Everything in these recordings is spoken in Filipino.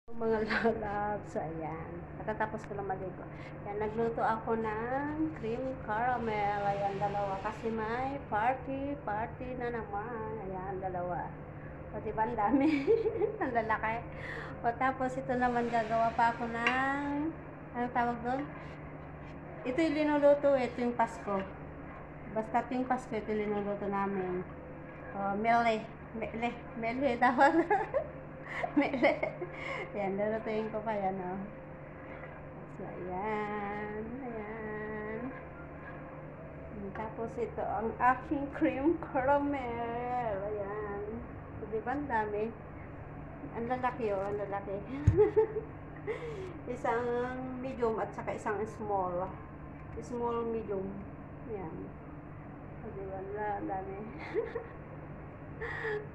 Mga lalabs, ayan. Katatapos ko lang maligo. Ayan, nagluto ako ng cream caramel. Ayan, dalawa. Kasi may party na naman. Ayan, dalawa. O, diba, ang dami. Ang lalaki. O, tapos ito naman gagawa pa ako ng, anong tawag doon? Ito yung linuluto, ito yung Pasko. Basta ito yung Pasko, ito yung linuluto namin. O, mele dapat. Mele. Ayan, lulutuin ko pa yan, o. So, ayan. Ayan. Tapos ito, ang aking cream caramel. Ayan. So, diba ang dami? Ang lalaki, o. Ang lalaki. Isang medium at saka isang small. Small, medium. Ayan. So, diba? Ang dami.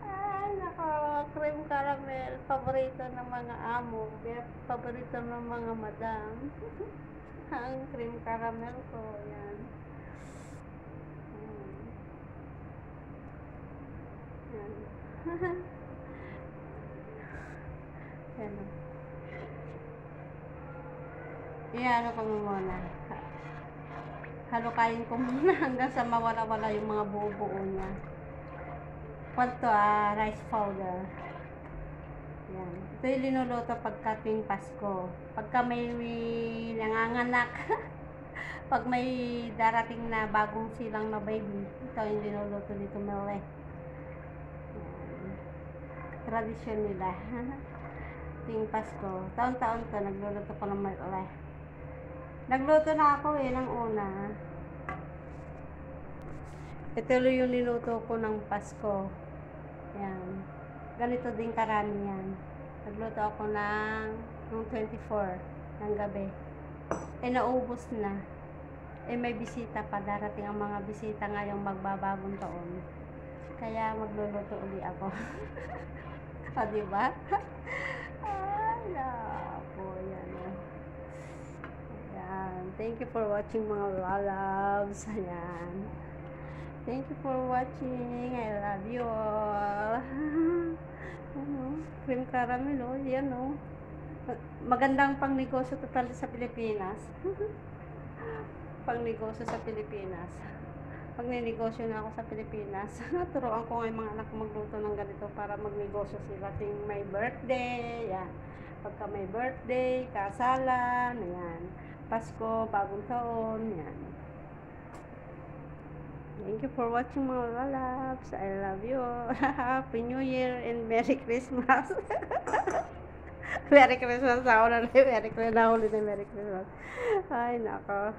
Ay, nako, cream caramel, paborito ng mga amo, paborito ng mga madam. Ang cream caramel ko, yan. Yan. Yan. Iyan ko muna. Halukayin ko muna hanggang sa mawala-wala yung mga buo-buo niya. Ito, rice powder. Yan. Ito yung linuluto pagka tuwing Pasko. Pagka may nanganganak. Pag may darating na bagong silang na baby. Ito yung linuluto dito, mele. Yan. Tradisyon nila. Tuwing Pasko. Taon-taon to, nagluluto ko ng mele. Nagluto na ako ng una. Ito yung niluto ko ng Pasko. Yan. Ganito din karami yan. Nagluto ako ng 24 ng gabi. Naubos na. May bisita pa. Darating ang mga bisita ngayong magbabagong taon. Kaya magluluto uli ako. O, diba? Ay, napo. Yan. Ayan. Thank you for watching, mga lalabs. Ayan. Thank you for watching. I love you all. Ano? Cream caramel, oh. Yan, oh. Magandang pang negosyo total sa Pilipinas. Pang negosyo sa Pilipinas. Pag ninegosyo na ako sa Pilipinas, turuan ko nga yung mga anak ko magluto ng ganito para magnegosyo sila. Ting may birthday, yan. Pagka may birthday, kasalan, yan. Pasko, bagong taon, yan. Thank you for watching, mga lalabs. I love you. Happy New Year and Merry Christmas. Merry Christmas. Ako na Merry Christmas. Merry Christmas. Ay, nako.